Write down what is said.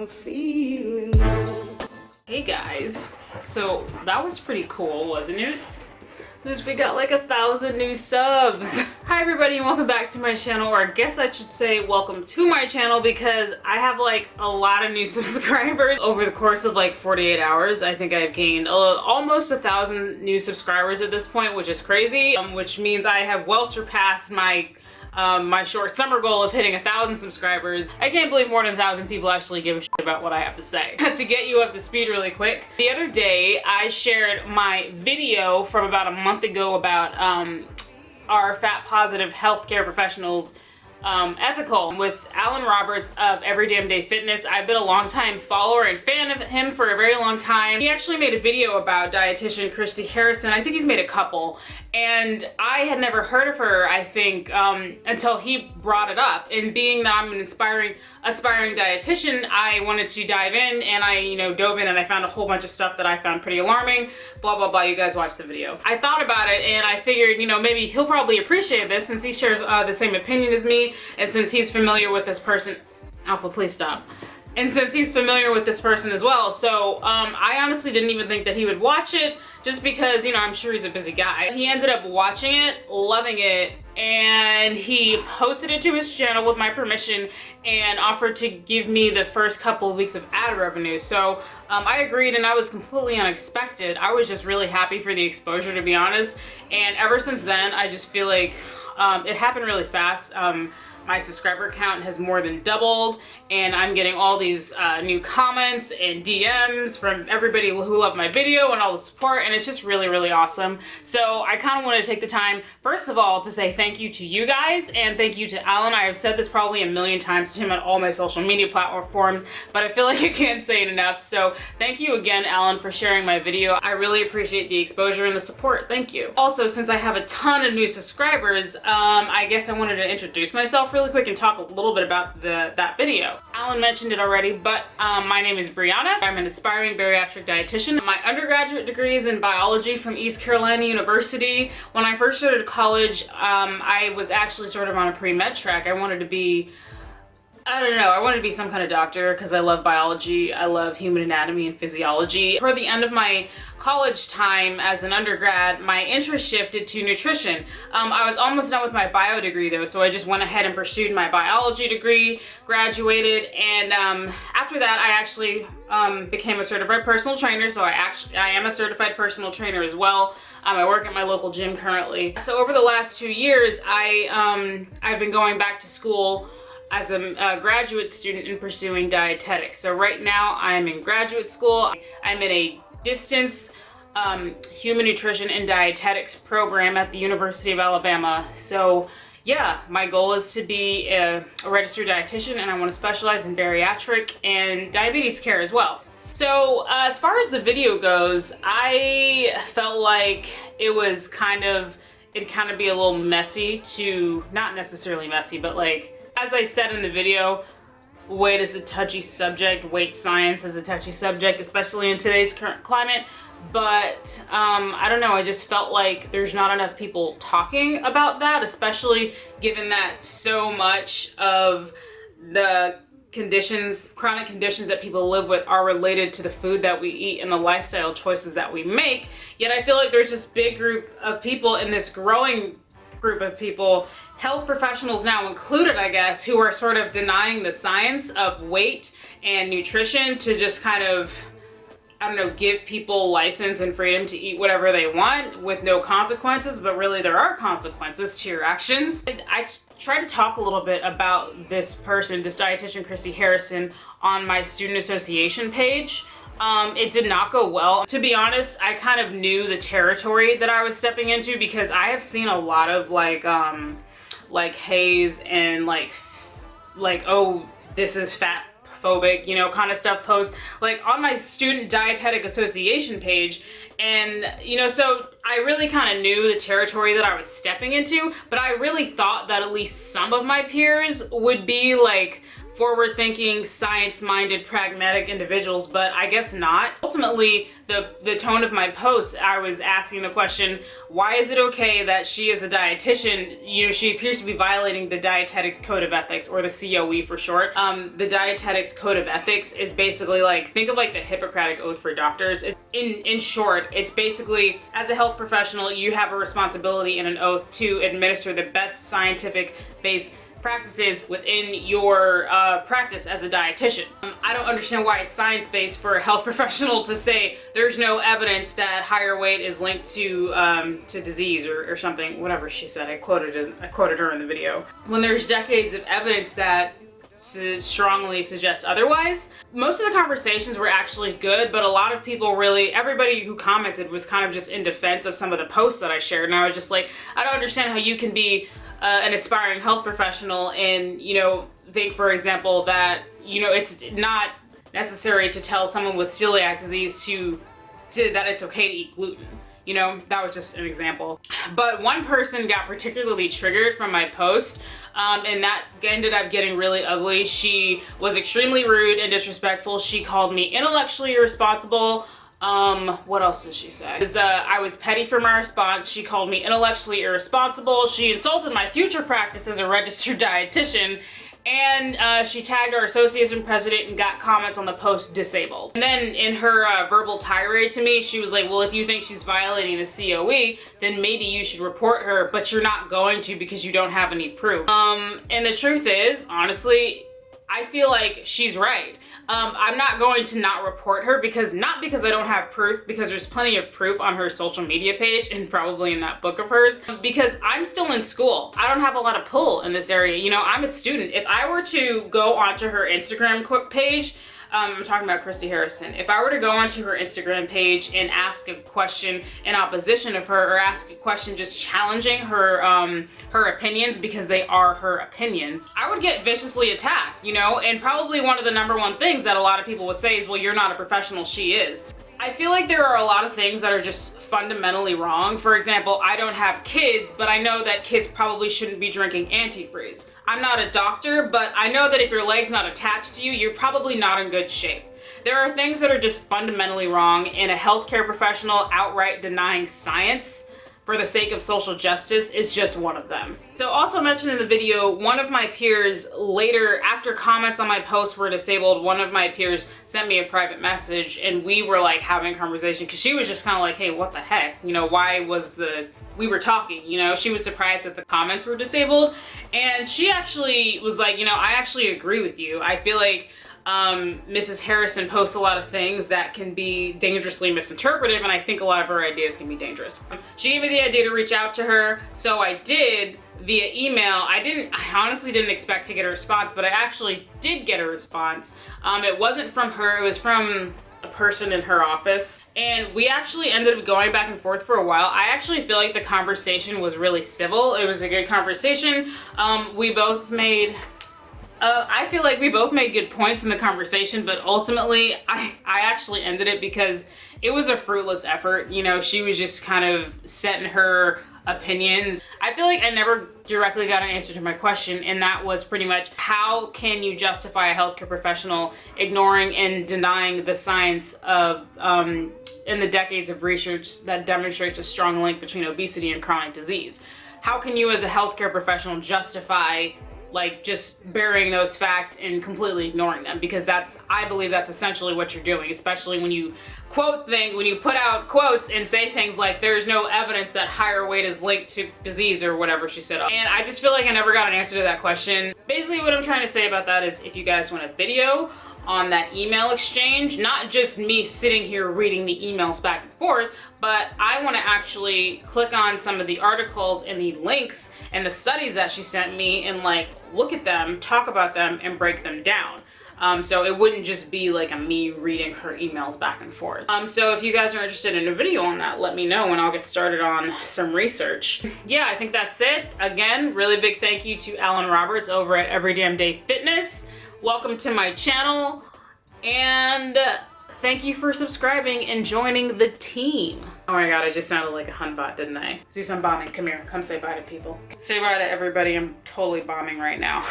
I'm feeling low. Hey guys, so that was pretty cool, wasn't it? We got like 1,000 new subs. Hi everybody and welcome back to my channel, or I guess I should say welcome to my channel, because I have like a lot of new subscribers over the course of like 48 hours. I think I've gained almost 1,000 new subscribers at this point, which is crazy, which means I have well surpassed my my short summer goal of hitting 1,000 subscribers. I can't believe more than 1,000 people actually give a shit about what I have to say. To get you up to speed really quick, the other day I shared my video from about a month ago about our fat positive healthcare professionals ethical with Alan Roberts of Every Damn Day Fitness. I've been a long time follower and fan of him for a very long time. He actually made a video about dietitian Christy Harrison. I think he's made a couple, and I had never heard of her, I think, until he brought it up. And being that I'm an aspiring dietitian, I wanted to dive in, and I, dove in and I found a whole bunch of stuff that I found pretty alarming. Blah, blah, blah. You guys watch the video. I thought about it and I figured, maybe he'll probably appreciate this since he shares the same opinion as me, and since he's familiar with this person. Alpha, please stop. And since he's familiar with this person as well. So I honestly didn't even think that he would watch it, just because, I'm sure he's a busy guy. He ended up watching it, loving it, and he posted it to his channel with my permission and offered to give me the first couple of weeks of ad revenue. So I agreed, and I was completely unexpected. I was just really happy for the exposure, to be honest. And ever since then, I just feel like it happened really fast. My subscriber count has more than doubled, and I'm getting all these new comments and DMs from everybody who loved my video and all the support, and it's just really, really awesome. So I kind of want to take the time, first of all, to say thank you to you guys, and thank you to Alan. I have said this probably a million times to him on all my social media platforms, but I feel like I can't say it enough. So thank you again, Alan, for sharing my video. I really appreciate the exposure and the support. Thank you. Also, since I have a ton of new subscribers, I guess I wanted to introduce myself really quick and talk a little bit about that video. Alan mentioned it already, but my name is Brianna. I'm an aspiring bariatric dietitian. My undergraduate degree is in biology from East Carolina University. When I first started college, I was actually sort of on a pre-med track. I wanted to be, I wanted to be some kind of doctor because I love biology. I love human anatomy and physiology. Toward the end of my college time as an undergrad, my interest shifted to nutrition. I was almost done with my bio degree though, so I just went ahead and pursued my biology degree, graduated, and after that I actually became a certified personal trainer. So I am a certified personal trainer as well. I work at my local gym currently. So over the last 2 years, I've been going back to school as a graduate student and pursuing dietetics. So right now I'm in graduate school. I'm in a distance human nutrition and dietetics program at the University of Alabama. So yeah, my goal is to be a registered dietitian, and I want to specialize in bariatric and diabetes care as well. So as far as the video goes, I felt like it'd kind of be a little messy to, not necessarily messy, but like, as I said in the video, weight is a touchy subject. Weight science is a touchy subject, especially in today's current climate. But I don't know, I just felt like there's not enough people talking about that, especially given that so much of the chronic conditions that people live with are related to the food that we eat and the lifestyle choices that we make. Yet I feel like there's this big group of people, in this growing group of people, health professionals now included, I guess, who are sort of denying the science of weight and nutrition to just kind of, give people license and freedom to eat whatever they want with no consequences, but really there are consequences to your actions. I tried to talk a little bit about this person, this dietitian Christy Harrison, on my student association page. It did not go well. To be honest, I kind of knew the territory that I was stepping into, because I have seen a lot of like haze and like, oh, this is fat phobic, kind of stuff posts like on my student dietetic association page. And so I really kind of knew the territory that I was stepping into, but I really thought that at least some of my peers would be like forward-thinking, science-minded, pragmatic individuals, but I guess not. Ultimately, the tone of my post, I was asking the question, why is it okay that she is a dietitian? You know, she appears to be violating the Dietetics Code of Ethics, or the COE for short. The Dietetics Code of Ethics is basically like, think of like the Hippocratic Oath for doctors. In short, it's basically, as a health professional, you have a responsibility and an oath to administer the best scientific-based practices within your practice as a dietitian. I don't understand why it's science-based for a health professional to say there's no evidence that higher weight is linked to disease or something, whatever she said. I quoted her in the video. When there's decades of evidence that strongly suggest otherwise. Most of the conversations were actually good, but a lot of people really, everybody who commented was kind of just in defense of some of the posts that I shared, and I was just like, I don't understand how you can be an aspiring health professional and, you know, think, for example, that, you know, it's not necessary to tell someone with celiac disease that it's okay to eat gluten. You know, that was just an example. But one person got particularly triggered from my post, and that ended up getting really ugly. She was extremely rude and disrespectful. She called me intellectually irresponsible. What else did she say? I was petty for my response. She called me intellectually irresponsible. She insulted my future practice as a registered dietitian. And she tagged our association president and got comments on the post disabled. And then in her verbal tirade to me, she was like, well, if you think she's violating the COE, then maybe you should report her, but you're not going to because you don't have any proof. And the truth is, honestly, I feel like she's right. I'm not going to not report her not because I don't have proof, because there's plenty of proof on her social media page and probably in that book of hers, because I'm still in school. I don't have a lot of pull in this area. You know, I'm a student. If I were to go onto her Instagram page, I'm talking about Christy Harrison. If I were to go onto her Instagram page and ask a question in opposition of her, or ask a question just challenging her her opinions, because they are her opinions, I would get viciously attacked, you know? And probably one of the #1 things that a lot of people would say is, well, you're not a professional, she is. I feel like there are a lot of things that are just fundamentally wrong. For example, I don't have kids, but I know that kids probably shouldn't be drinking antifreeze. I'm not a doctor, but I know that if your leg's not attached to you, you're probably not in good shape. There are things that are just fundamentally wrong, and a healthcare professional outright denying science for the sake of social justice is just one of them. So also mentioned in the video, one of my peers later, after comments on my post were disabled, one of my peers sent me a private message, and we were like having a conversation, because she was just kind of like, hey, what the heck? You know, we were talking, you know, she was surprised that the comments were disabled, and she actually was like, you know, I actually agree with you. I feel like Mrs. Harrison posts a lot of things that can be dangerously misinterpreted, and I think a lot of her ideas can be dangerous. She gave me the idea to reach out to her, so I did via email. I honestly didn't expect to get a response, but I actually did get a response. It wasn't from her, it was from a person in her office, and we actually ended up going back and forth for a while. I actually feel like the conversation was really civil. It was a good conversation. I feel like we both made good points in the conversation, but ultimately I actually ended it because it was a fruitless effort. You know, she was just kind of setting her opinions. I feel like I never directly got an answer to my question, and that was pretty much, how can you justify a healthcare professional ignoring and denying the science of in the decades of research that demonstrates a strong link between obesity and chronic disease? How can you as a healthcare professional justify like just burying those facts and completely ignoring them? Because I believe that's essentially what you're doing, especially when you when you put out quotes and say things like, there's no evidence that higher weight is linked to disease, or whatever she said. And I just feel like I never got an answer to that question. Basically what I'm trying to say about that is, if you guys want a video on that email exchange, not just me sitting here reading the emails back and forth, but I want to actually click on some of the articles and the links and the studies that she sent me and like look at them, talk about them, and break them down. So it wouldn't just be like a me reading her emails back and forth. So if you guys are interested in a video on that, let me know and I'll get started on some research. Yeah, I think that's it. Again, really big thank you to Alan Roberts over at Every Damn Day Fitness. Welcome to my channel, and thank you for subscribing and joining the team. Oh my god, I just sounded like a hunbot, didn't I? Zeus, I'm bombing. Come here. Come say bye to people. Say bye to everybody. I'm totally bombing right now.